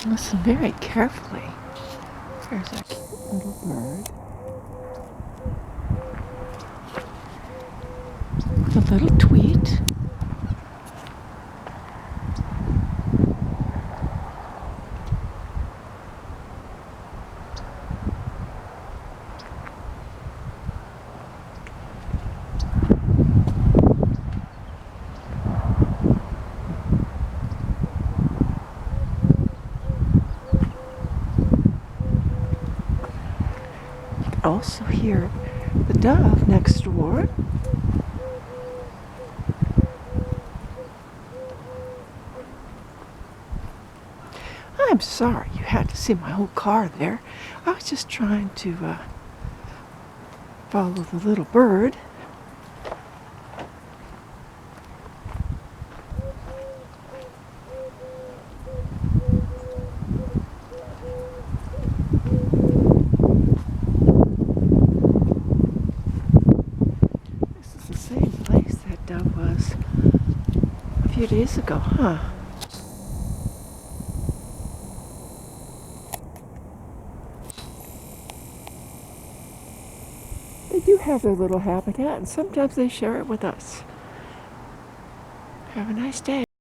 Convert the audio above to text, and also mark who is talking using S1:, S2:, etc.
S1: Listen very carefully. There's a cute little bird. The little tweet. Also hear the dove next door. I'm sorry you had to see my whole car there. I was just trying to follow the little bird. This is the same place that dove was a few days ago, huh? They do have their little habitat, and sometimes they share it with us. Have a nice day.